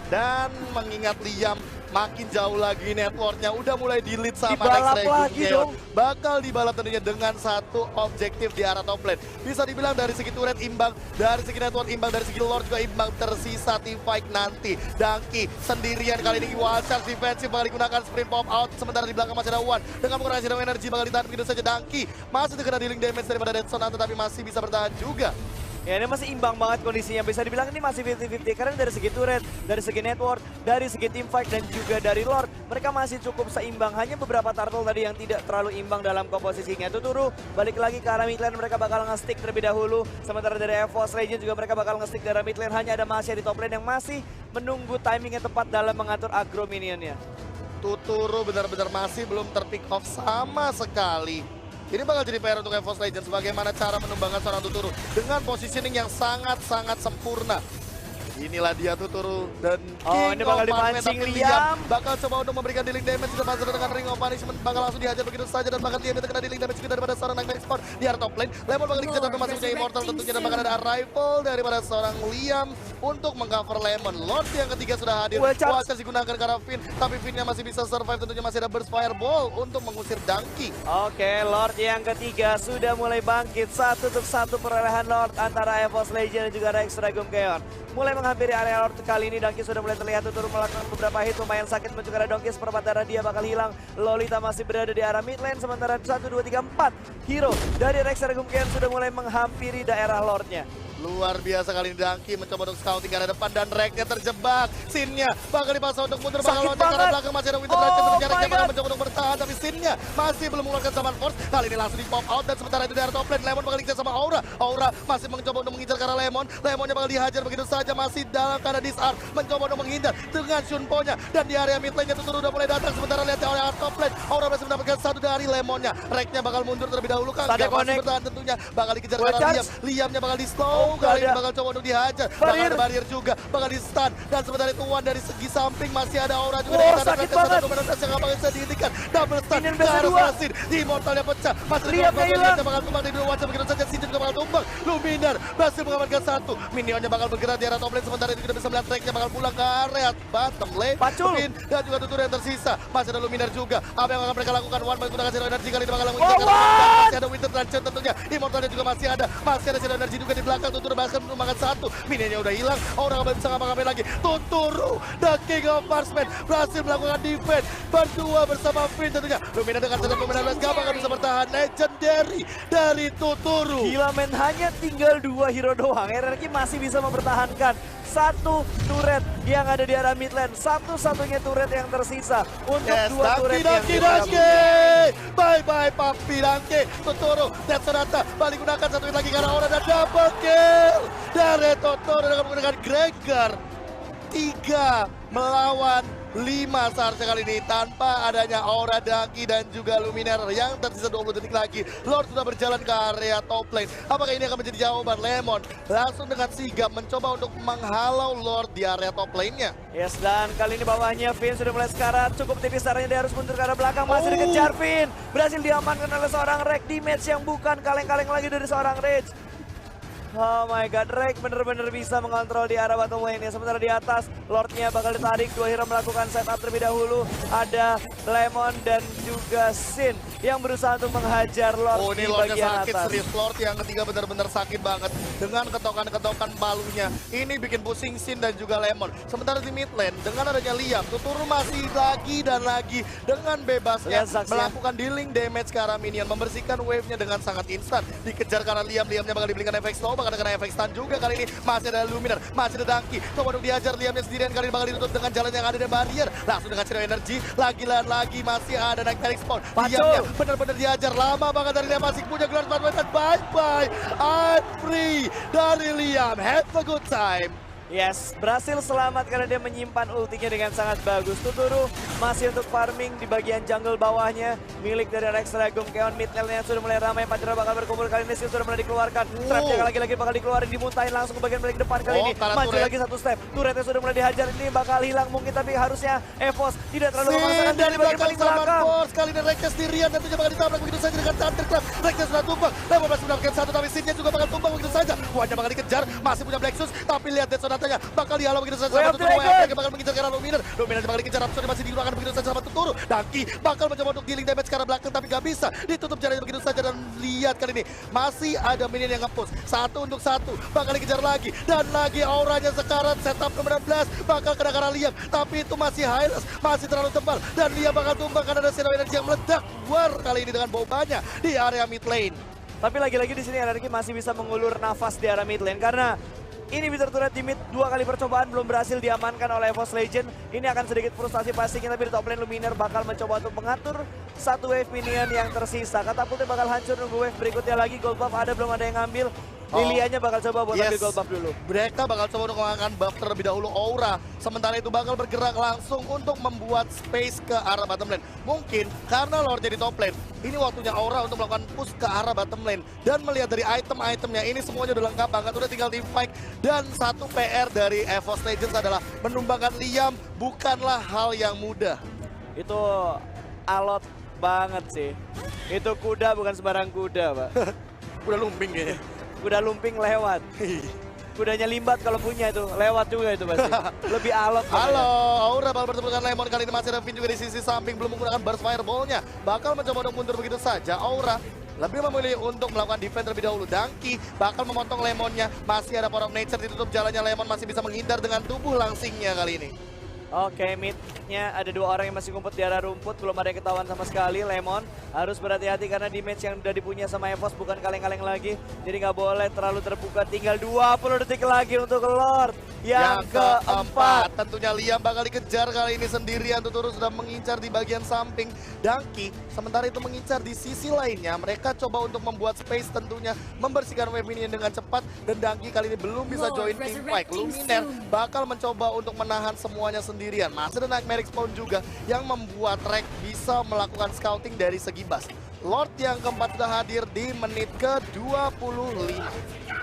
Dan mengingat Liam makin jauh lagi networknya udah mulai di-lead sama Rex Regumkeon. Bakal dibalap tentunya dengan satu objektif di arah top lane. Bisa dibilang dari segi turret imbang, dari segi network imbang, dari segi Lord juga imbang. Tersisa team fight nanti. Dangki sendirian kali ini. Wild Charge defensif bakal digunakan, sprint pop out. Sementara di belakang masih ada Wan. Dengan menggunakan Zero Energy bakal ditahan begitu saja. Dangki masih terkena dealing damage daripada Deadson tetapi masih bisa bertahan juga. Ya ini masih imbang banget kondisinya, bisa dibilang ini masih 50-50 karena dari segi turret, dari segi network, dari segi team fight dan juga dari Lord mereka masih cukup seimbang. Hanya beberapa turtle tadi yang tidak terlalu imbang dalam komposisinya. Tuturu balik lagi ke arah mid lane, mereka bakal nge-stick terlebih dahulu. Sementara dari EVOS Legend juga mereka bakal nge-stick dari mid lane. Hanya ada Masya di top lane yang masih menunggu timing yang tepat dalam mengatur aggro minionnya. Tuturu benar-benar masih belum terpick off sama sekali. Ini bakal jadi PR untuk EVOS Legends bagaimana cara menumbangkan seorang Tuturu dengan positioning yang sangat-sangat sempurna. Inilah dia Tuturu dan King ini bakal dipancing Liam. Bakal coba untuk memberikan dealing damage sudah pasar dengan Ring of Punishment, bakal langsung dihajar begitu saja dan bahkan dia terkena dealing damage juga daripada seorang Nightmare Spawn di arah top lane. Lemon bakal dikejar tapi masih punya Immortal tentunya dan bahkan ada arrival daripada seorang Liam untuk mengcover Lemon. Lord yang ketiga sudah hadir. Watcher digunakan ke arah Finn, tapi Finn-nya masih bisa survive tentunya, masih ada burst fireball untuk mengusir Dangki. Oke, Lord yang ketiga sudah mulai bangkit. 1-1 perolehan Lord antara EVOS Legend dan juga Rex Regumkeon. Mulai menghampiri area Lord kali ini. Donkey sudah mulai terlihat turun melakukan beberapa hit. Lumayan sakit menuju ke arah Donkey. Seperempat darah dia bakal hilang. Lolita masih berada di arah mid lane. Sementara 1, 2, 3, 4 hero dari Rexer Gumken sudah mulai menghampiri daerah Lordnya. Luar biasa kali ini Donkey mencoba untuk scouting ke arah depan dan Reknya terjebak. Sinnya bakal dipaksa untuk mundur, bakal loncat ke arah belakang. Masih ada Winter Dragon tentunya Reknya bakal mencoba untuk bertahan, tapi Sinnya masih belum mengeluarkan Summon Force. Kali ini langsung di pop out dan sementara itu di arah top lane Lemon bakal dikejar sama Aura. Aura masih mencoba untuk mengincar ke arah Lemon. Lemonnya bakal dihajar begitu saja, masih dalam keadaan disarm, mencoba untuk menghindar dengan Shunpo-nya. Dan di area mid lane-nya Tuturu udah mulai datang. Sementara lihat di area top lane, Aura masih mendapatkan satu dari Lemonnya. Reknya bakal mundur terlebih dahulu kan. Gak masih bertahan tentunya, bakal dikejar ke arah Liam. Liamnya bakal di slow, kali ini bakal coba untuk dihajar, bakal ada barrier juga, bakal di stun. Dan sementara itu Wan dari segi samping masih ada Aura juga. Sakit banget. Yang bakal bisa dihentikan, double stun Minion ke base arah dua. Sasin. Immortalnya pecah, masih Liamnya hilang. bakal tumbang di dua wajah begitu saja. Sin juga bakal tumbang. Luminar berhasil mengamankan satu. Minionnya bakal bergerak di arah top lane. Sementara itu kita bisa melihat Reknya bakal pulang ke area bottom lane. Pacul. Dan juga Tutur yang tersisa. Masih ada Luminar juga. Apa yang akan mereka lakukan? Wan menggunakan Zero Energy kali ini bakal masih ada Winter Dungeon tentunya. Immortalnya juga masih ada. Masih ada Zero Energy juga di belakang. Tutur bahkan menumbangkan satu. Minionnya udah hilang. Orang nggak bisa ngapa-ngapain lagi. Tuturu, the King of Marksman, berhasil melakukan defense berdua bersama Finn tentunya. Luminar dengan setup Luminar gak bakal bisa bertahan. Legendary dari Tuturu. Gila men, hanya tinggal 2 hero doang. RRQ masih bisa mempertahankan satu turret yang ada di arah mid lane. Satu-satunya turret yang tersisa untuk dua turret yang bye-bye Papi Donkey. Tuturu, Death Sonata balik gunakan satu hit lagi karena Aura dan double kill dari Tuturu dengan menggunakan Gregor. 3 melawan 5 seharusnya kali ini tanpa adanya Aura, Donkey dan juga Luminar yang tersisa 20 detik lagi. Lord sudah berjalan ke area top lane. Apakah ini akan menjadi jawaban? Lemon langsung dengan sigap mencoba untuk menghalau Lord di area top lane-nya. Yes, dan kali ini bawahnya Finn sudah mulai sekarat. Cukup tipis caranya, dia harus mundur ke arah belakang. Masih dikejar Finn. Berhasil diamankan oleh seorang Rek. Damage yang bukan kaleng-kaleng lagi dari seorang Rage. Oh my god, Rek bener-bener bisa mengontrol di arah bottom lane ya. Sementara di atas, Lordnya bakal ditarik. 2 hero melakukan setup terlebih dahulu. Ada Lemon dan juga Sin yang berusaha untuk menghajar Lord di ini Lordnya bagian sakit, atas. serius. Lord yang ketiga benar-benar sakit banget. Dengan ketokan-ketokan palunya. Ini bikin pusing Sin dan juga Lemon. Sementara di mid lane, dengan adanya Liam, Tuturu masih lagi dan lagi dengan bebasnya melakukan dealing damage ke arah minion. Membersihkan wave-nya dengan sangat instan. Dikejar karena Liamnya bakal dibelikan efek slow. Bakal kena efek stun juga kali ini. Masih ada Luminar, masih ada Donkey. Coba untuk dihajar Liamnya sendirian kali ini bakal ditutup dengan jalan yang ada dan barrier. Langsung dengan Zero Energy. Lagi masih ada Nightmare Spawn. Liamnya benar-benar dihajar. Lama banget dari Liam, masih punya gelar Spartan. Dan bye-bye. I'm free dari Liam. Have a good time. Yes, berhasil selamat karena dia menyimpan ultinya dengan sangat bagus. Tuturu masih untuk farming di bagian jungle bawahnya. Milik dari Rex Dragon Keon mid lane-nya sudah mulai ramai. Pajero bakal berkumpul kali ini, sudah mulai dikeluarkan. Trapnya lagi-lagi bakal dikeluarin, dimuntahin langsung ke bagian balik depan kali ini. Maju lagi satu step. Turretnya sudah mulai dihajar, ini bakal hilang mungkin, tapi harusnya Evos tidak terlalu memaksakan dari bagian paling belakang. Kali ini Reknya sendirian dan tentunya bakal ditabrak begitu saja dengan Thunderclap. Reknya sudah tumbang. Lemon masih mendapatkan satu, tapi Sinnya juga bakal tumbang begitu saja. Wanya bakal dikejar, masih punya Black Sus, tapi lihat Death Sonatanya bakal dihalau begitu saja sama Tuturu. Mereka bakal mengincar ke arah Luminar. Luminar bakal dikejar, Rhapsody masih digunakan begitu saja sama Tuturu. Donkey bakal mencoba untuk dealing damage ke arah belakang, tapi gak bisa. Ditutup jalannya begitu saja dan lihat kali ini masih ada minion yang nge-push. 1 untuk 1, bakal dikejar lagi. Dan lagi Auranya sekarat, setup nomor 16, bakal kena ke arah Liam. Tapi itu masih Hylas, masih terlalu tebal. Dan Liam bakal tumbang karena ada Zero Energy yang meledak. War kali ini dengan bobanya di area mid lane. Tapi lagi-lagi di sini RRQ masih bisa mengulur nafas di area mid lane karena ini Winter Turret di mid 2 kali percobaan belum berhasil diamankan oleh Evos Legend. Ini akan sedikit frustasi pastinya, tapi di top lane Luminar bakal mencoba untuk mengatur satu wave minion yang tersisa. Katapultnya bakal hancur, nunggu wave berikutnya lagi. Gold buff ada, belum ada yang ngambil. Lilianya bakal coba buat ambil gold buff dulu. Mereka bakal coba untuk menggunakan buff terlebih dahulu Aura. Sementara itu bakal bergerak langsung untuk membuat space ke arah bottom lane. Mungkin karena Lord jadi top lane, ini waktunya Aura untuk melakukan push ke arah bottom lane. Dan melihat dari item-itemnya, ini semuanya udah lengkap banget. Udah tinggal team fight. Dan satu PR dari Evos Legends adalah menumbangkan Liam bukanlah hal yang mudah. Itu alot banget sih. Itu kuda bukan sembarang kuda, Pak. Udah lumping kayaknya. Kuda lumping lewat. Kudanya Limbat kalau punya itu, lewat juga itu pasti. Lebih alot. Halo, Aura bakal bertemu dengan Lemon. Kali ini masih ada Finn juga di sisi samping, belum menggunakan burst fireball-nya. Bakal mencoba untuk mundur begitu saja. Aura lebih memilih untuk melakukan defense terlebih dahulu. Dangki bakal memotong Lemonnya, masih ada Power of Nature ditutup jalannya, Lemon masih bisa menghindar dengan tubuh langsingnya kali ini. Oke, mid-nya ada 2 orang yang masih ngumpet di arah rumput, belum ada yang ketahuan sama sekali. Lemon harus berhati-hati karena damage yang udah dipunya sama EVOS bukan kaleng-kaleng lagi. Jadi nggak boleh terlalu terbuka, tinggal 20 detik lagi untuk Lord yang keempat. Tentunya Liam bakal dikejar kali ini sendirian, Tuturu sudah mengincar di bagian samping. Dangki sementara itu mengincar di sisi lainnya, mereka coba untuk membuat space tentunya, membersihkan wave ini dengan cepat. Dan Dangki kali ini belum bisa join team fight. Luminaire bakal mencoba untuk menahan semuanya sendirian. Masih ada Nightmare Spawn juga yang membuat Rek bisa melakukan scouting dari segi bas. Lord yang keempat sudah hadir di menit ke-25.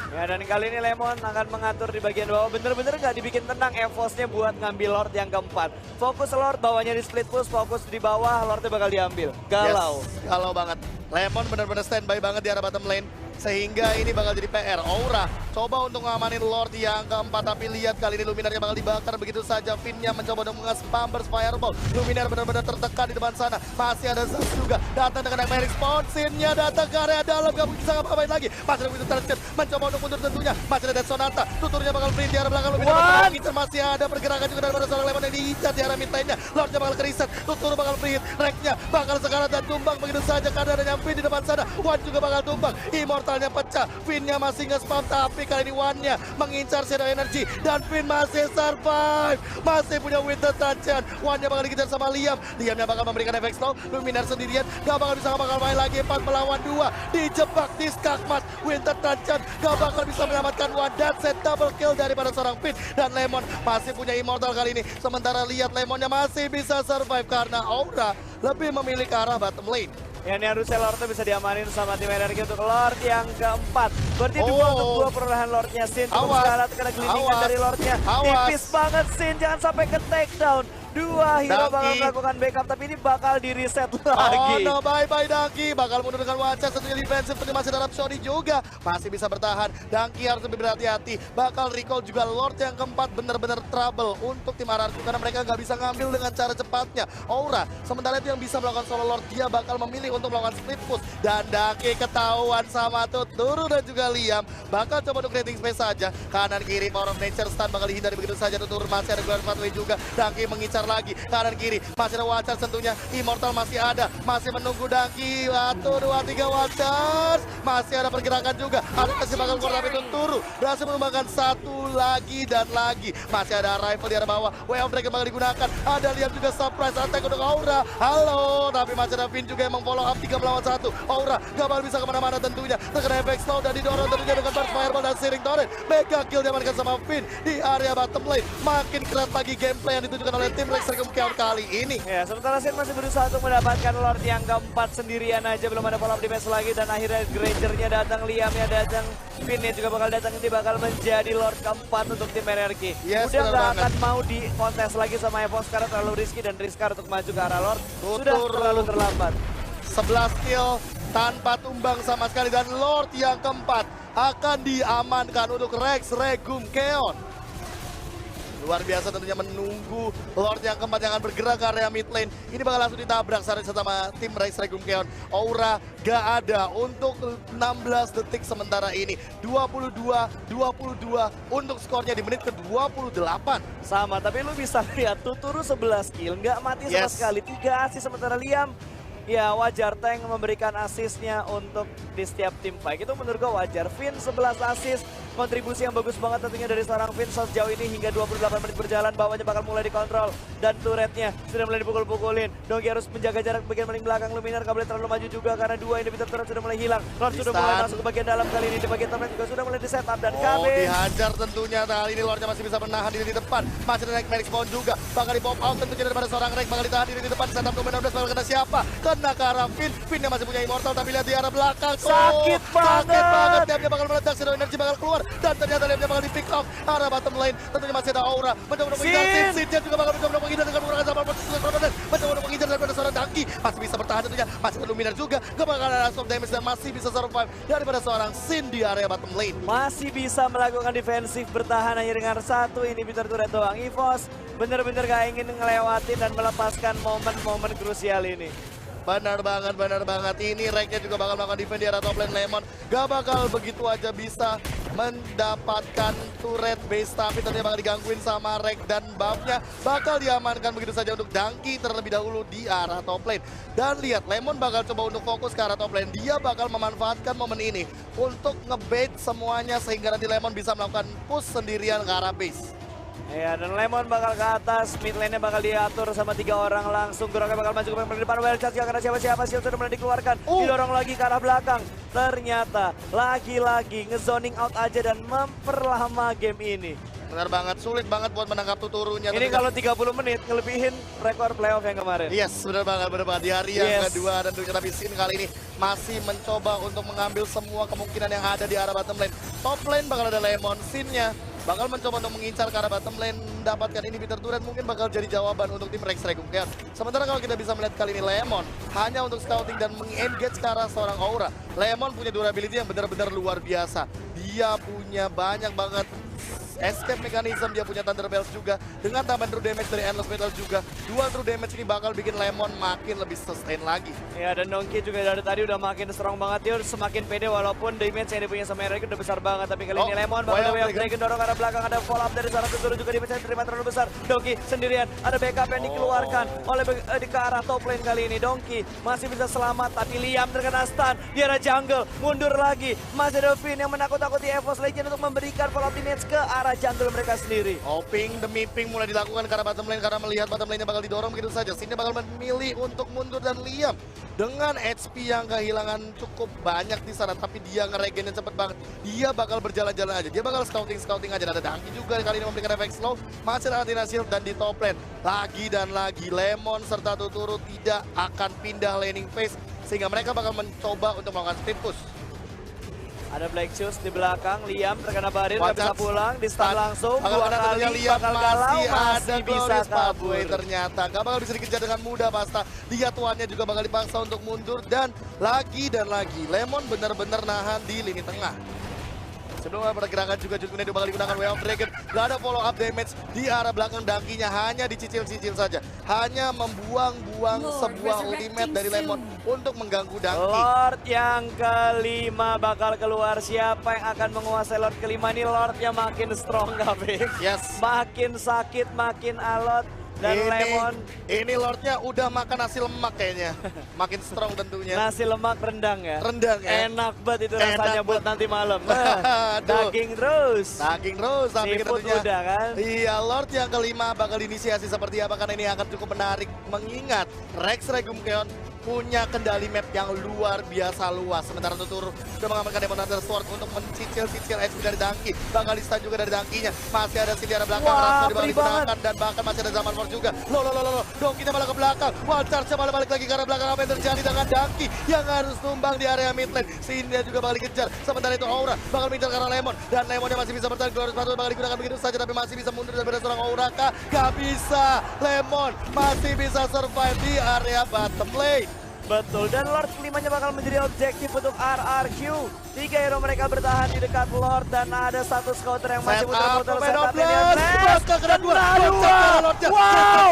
Ya, dan kali ini Lemon akan mengatur di bagian bawah. Bener-bener nggak dibikin tenang EVOS-nya buat ngambil Lord yang keempat. Fokus Lord, bawahnya di split push, fokus di bawah, Lordnya bakal diambil. Galau. Yes, galau banget. Lemon benar-benar standby banget di arah bottom lane. Sehingga ini bakal jadi PR. Aura coba untuk ngamanin Lord yang keempat, tapi lihat kali ini Luminaire bakal dibakar begitu saja. Finnya mencoba untuk mengas-spam Fireball. Luminaire benar-benar tertekan di depan sana. Masih ada Zas juga datang dengan Nightmare Spawn. Sinnya datang ke area dalam, gak bisa ngapain lagi. Masih ada begitu tercet, mencoba untuk mundur tentunya. Masih ada Dead Sonata, tuturnya bakal free di arah belakang. Luminaire masih ada pergerakan juga daripada seorang Lemon yang diincar di arah mid lane-nya. Lordnya bakal ke-reset, Tutur bakal free hit. Reknya bakal sekarat dan tumbang begitu saja karena ada yang Fin di depan sana. Wan juga bakal tumbang. Immortalnya pecah, Finnya masih nge-spam, tapi kali ini Wan-nya mengincar Shadow Energy dan Fin masih survive, masih punya Winter Touch-an. Wan-nya bakal dikejar sama Liam, Liamnya bakal memberikan efek slow. Luminaire sendirian gak bakal main lagi, 4 melawan 2, dijebak di skakmat. Winter Touch-an gak bakal bisa menyelamatkan Wan dan set double kill daripada seorang Fin. Dan Lemon masih punya Immortal kali ini, sementara lihat Lemonnya masih bisa survive karena Aura lebih memilih ke arah bottom lane. Ya, ini harusnya Lordnya bisa diamanin sama tim energi untuk Lord yang keempat. Berarti 2 untuk 2 perolehan Lordnya. Sin cukup syarat kena gelindingan dari Lordnya. Tipis banget Sin, jangan sampai ke takedown. 2 hero bakal melakukan backup, tapi ini bakal di reset lagi. Oh no, bye-bye Dangki. Bakal mundur dengan wajah, tentunya defensif, tapi masih dalam Shori juga. Masih bisa bertahan. Dangki harus lebih berhati-hati. Bakal recall juga Lord yang keempat, benar-benar trouble untuk tim RRQ. Karena mereka nggak bisa ngambil dengan cara cepatnya. Aura, sementara itu yang bisa melakukan solo Lord, dia bakal memilih untuk melakukan split push. Dan Dangki ketahuan sama Tuturu dan juga Liam. Bakal coba untuk creating space saja. Kanan kiri Power of Nature stun bakal dihindari begitu saja. Tuturu masih ada Grand Pathway juga. Dangki mengincar lagi kanan kiri, masih ada Watchers tentunya. Immortal masih ada, masih menunggu Dangki. 1, 2, 3 Watchers, masih ada pergerakan juga. Ada kasih bakal keluar, tapi Tuturu berhasil mengembangkan 1 lagi dan lagi. Masih ada rifle di arah bawah, Way of Dragon bakal digunakan. Ada Liam juga surprise attack untuk Aura. Halo, tapi masih ada Finn juga yang meng-follow up 3 melawan 1. Aura gak bakal bisa kemana-mana tentunya. Terkena efek slow dan didorong tentunya dengan burst fireball dan searing torrent. Mega kill diamankan sama Finn di area bottom lane. Makin keras lagi gameplay yang ditunjukkan oleh tim Rex Regum kali ini. Ya, sementara Sin masih berusaha untuk mendapatkan Lord yang keempat sendirian aja, belum ada follow up defense lagi, dan akhirnya Granger-nya datang, Liamnya datang, Finn juga bakal datang, ini bakal menjadi Lord keempat untuk tim RRQ. Yes, udah gak akan mau di kontes lagi sama EVOS karena terlalu risky dan Rizkar untuk maju ke arah Lord. Sudah terlalu terlambat. 11 kill tanpa tumbang sama sekali, dan Lord yang keempat akan diamankan untuk Rex Regum Keon. Luar biasa tentunya menunggu Lord yang keempat yang akan bergerak ke area mid lane. Ini bakal langsung ditabrak sama tim Rex Regum Keon. Aura gak ada untuk 16 detik sementara ini. 22-22 untuk skornya di menit ke-28. Sama, tapi lu bisa lihat Tuturu 11 kill, nggak mati sama sekali. 3 assist sementara Liam. Ya, wajar Tank memberikan asisnya untuk di setiap tim fight. Itu menurut gue wajar. Finn 11 assist, kontribusi yang bagus banget tentunya dari seorang Finn sejauh ini hingga 28 menit berjalan. Bawahnya bakal mulai dikontrol dan turretnya sudah mulai dipukul-pukulin. Dongki harus menjaga jarak bagian paling belakang. Luminaire gak boleh terlalu maju juga karena 2 inhibitor turret sudah mulai hilang. Lord sudah mulai masuk ke bagian dalam kali ini. Di bagian top lane juga sudah mulai di setup dan KB. Dihajar tentunya. Kali ini Lordnya masih bisa menahan diri di depan. Masih ada Nightmare Spawn juga. Bakal di pop out tentunya daripada seorang Rex. Bakal ditahan diri di depan. Setup Domain 16 bakal kena siapa? Kena ke arah Finn. Finnnya masih punya Immortal, tapi lihat di arah belakang. Sakit banget. Liamnya bakal meledak, Shadow Energy bakal keluar. Dan ternyata Liamnya bakal di pick off arah bottom lane. Tentunya masih ada Aura. Mencoba untuk menghindar. Sin juga bakal mencoba untuk menghindar dengan menggunakan sama mencoba untuk menghindar daripada seorang Dangki. Masih bisa bertahan tentunya. Masih ada Luminaire juga. Gak bakal ada soft damage dan masih bisa survive daripada seorang Sin di area bottom lane. Masih bisa melakukan defensif bertahan hanya dengan 1 inhibitor turret doang. EVOS bener-bener gak ingin ngelewatin dan melepaskan momen-momen krusial ini. Benar banget. Ini Rek-nya juga bakal melakukan defense di arah top lane. Lemon gak bakal begitu aja bisa mendapatkan turret base, tapi tentunya bakal digangguin sama Rek dan buff-nya bakal diamankan begitu saja untuk Dangki terlebih dahulu di arah top lane. Dan lihat, Lemon bakal coba untuk fokus ke arah top lane. Dia bakal memanfaatkan momen ini untuk ngebait semuanya sehingga nanti Lemon bisa melakukan push sendirian ke arah base. Ya, dan Lemon bakal ke atas, mid lane-nya bakal diatur sama 3 orang langsung. Geroknya bakal maju ke depan, Wild Charge gak kena siapa-siapa, Shield sudah mulai dikeluarkan. Didorong lagi ke arah belakang. Ternyata lagi-lagi ngezoning out aja dan memperlama game ini. Benar banget, sulit banget buat menangkap tuturunya. Ini kalau 30 menit ngelebihin rekor playoff yang kemarin. Yes, benar banget. Di hari yang kedua dan tentunya tapi Sin kali ini masih mencoba untuk mengambil semua kemungkinan yang ada di arah bottom lane. Top lane bakal ada Lemon, Sin-nya bakal mencoba untuk mengincar ke arah bottom lane, mendapatkan inhibitor turret mungkin bakal jadi jawaban untuk tim Rex Regum Chaos. Sementara kalau kita bisa melihat kali ini Lemon hanya untuk scouting dan meng-engage ke arah seorang Aura. Lemon punya durability yang benar-benar luar biasa. Dia punya banyak banget escape mechanism, dia punya Thunder Bells juga. Dengan tambahan true damage dari Endless Metal juga, dual true damage ini bakal bikin Lemon makin lebih sustain lagi. Ya, dan Donkey juga dari tadi udah makin strong banget. Dia semakin pede walaupun damage yang dia punya sama Eric udah besar banget. Tapi kali ini Lemon bakal ada Way of Dragon dorong ke arah belakang. Ada follow up dari seorang Tuturu juga, damage yang terima terlalu besar. Donkey sendirian, ada backup yang dikeluarkan oleh ke arah top lane kali ini. Donkey masih bisa selamat, tapi Liam terkena stun. Dia ada jungle, mundur lagi. Masih ada Finn yang menakut-nakuti EVOS Legend untuk memberikan follow up damage ke arah jungle mereka sendiri. Ping demi ping mulai dilakukan ke arah bottom lane karena melihat bottom lane-nya bakal didorong begitu saja. Sini bakal memilih untuk mundur dan Liam dengan HP yang kehilangan cukup banyak di sana, tapi dia ngeregennya cepet banget. Dia bakal berjalan-jalan aja. Dia bakal scouting aja. Ada Dangki juga kali ini memberikan efek slow. Masih ada Athena Shield dan di top lane lagi dan lagi Lemon serta Tuturu tidak akan pindah laning phase sehingga mereka bakal mencoba untuk melakukan speed push. Ada Black Shoes di belakang, Liam terkena barir, nggak bisa pulang, di stun langsung, dua kali Liam bakal galau, masih bisa kabur. Ternyata gak bakal bisa dikejar dengan mudah pasta. Dia tuannya juga bakal dipaksa untuk mundur dan lagi Lemon benar-benar nahan di lini tengah. Sebelumnya pergerakan juga Jutmine bakal digunakan Way of Dragon. Gak ada follow up damage di arah belakang Dangkinya, hanya dicicil-cicil saja. Hanya membuang-buang sebuah ultimate dari Lemon untuk mengganggu Dangki. Lord yang kelima bakal keluar. Siapa yang akan menguasai Lord kelima ini? Lordnya makin strong gak, Bik? Yes. Makin sakit, makin alot. Dan Lemon ini Lordnya udah makan nasi lemak kayaknya. Makin strong tentunya. Nasi lemak rendang ya? Rendang ya? Enak banget itu rasanya buat nanti malam. Daging terus. Tapi tentunya udah kan? Iya, Lord yang kelima bakal inisiasi seperti apa, karena ini akan cukup menarik. Mengingat Rex Regum Chaos punya kendali map yang luar biasa luas. Sementara Tuturu sudah mengamankan Demon Hunter Sword untuk mencicil-cicil HP dari Dangki. Bakal di-stun juga dari Dangkinya. Masih ada Cindy arah belakang. Langsung digunakan dan bahkan masih ada Zaman Force juga. Dongkinya malah ke belakang. Wild Charge malah balik lagi ke arah belakang. Apa yang terjadi dengan Dangki yang harus tumbang di area mid lane. Cindy juga bakal dikejar. Sementara itu Aura bakal mengejar ke arah Lemon. Dan Lemonnya masih bisa bertahan. Glorious Battle bakal digunakan begitu saja. Tapi masih bisa mundur daripada seorang Aura kah? Gak bisa. Lemon masih bisa survive di area bottom lane. Betul, dan Lord kelimanya bakal menjadi objektif untuk RRQ. 3 hero mereka bertahan di dekat Lord dan ada satu scouter yang masih muter-muter setup ini.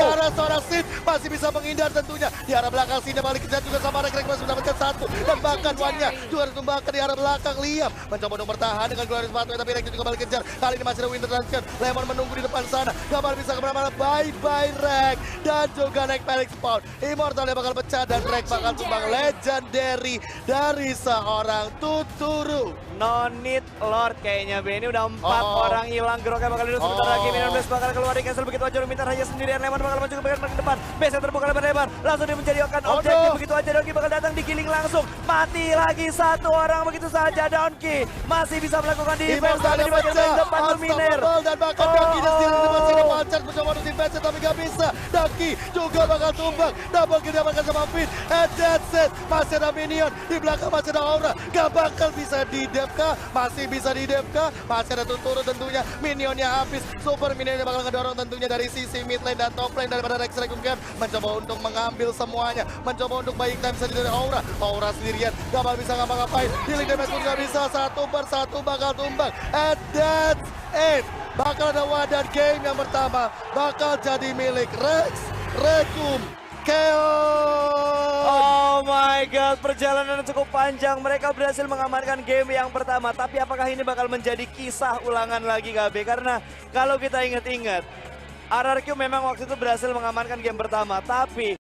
Karena seorang Sin masih bisa menghindar tentunya. Di arah belakang Sin balik kejar juga sama Rek masih mendapatkan satu. Dan bahkan Wannya juga ditumbangkan di arah belakang. Liam mencoba untuk bertahan dengan Glorious Pathway, tapi Rek juga balik kejar. Kali ini masih ada Winter Transition. Lemon menunggu di depan sana. Gak bakal bisa kemana-mana. Bye-bye Rek. Dan juga naik Felix Spawn. Immortalnya bakal pecah dan Rek bakal tumbang legendary dari seorang Tuturu. No need Lord kayaknya, B. Ini udah 4 orang hilang. Geroknya bakal duduk sebentar lagi. Minion Blast bakal keluar di cancel begitu aja. Minta hanya sendirian. Lemon bakal maju ke bagian depan. Base yang terbuka lebar-lebar. Langsung dia menjadikan objektif begitu aja. Donkey bakal datang digiling langsung. Mati lagi satu orang begitu saja. Donkey masih bisa melakukan defense. Tapi di bagian depan Luminer. Dan bahkan Donkey dan sendiri masih ada Pancar mencoba untuk defense tapi gak bisa. Donkey juga bakal tumbang. Double kill dapatkan sama Finn. And that's it. Masih ada Minion. Di belakang masih ada Aura. Gak bakal bisa di-dep-kah? Masih bisa di-dep-kah? Masih ada Tuturu tentunya. Minionnya habis. Super Minionnya bakal ngedorong tentunya dari sisi mid lane dan top lane daripada Rex Regum Chaos. Mencoba untuk mengambil semuanya. Mencoba untuk buying time saja dari Aura. Aura sendirian. Gak bakal bisa ngapa-ngapain. Healing damage pun gak bisa. Satu persatu bakal tumbang. And that's it. Bakal ada wadah game yang pertama. Bakal jadi milik Rex Regum Chaos. Oh my god, perjalanan cukup panjang. Mereka berhasil mengamankan game yang pertama. Tapi apakah ini bakal menjadi kisah ulangan lagi KB? Karena kalau kita ingat-ingat, RRQ memang waktu itu berhasil mengamankan game pertama. Tapi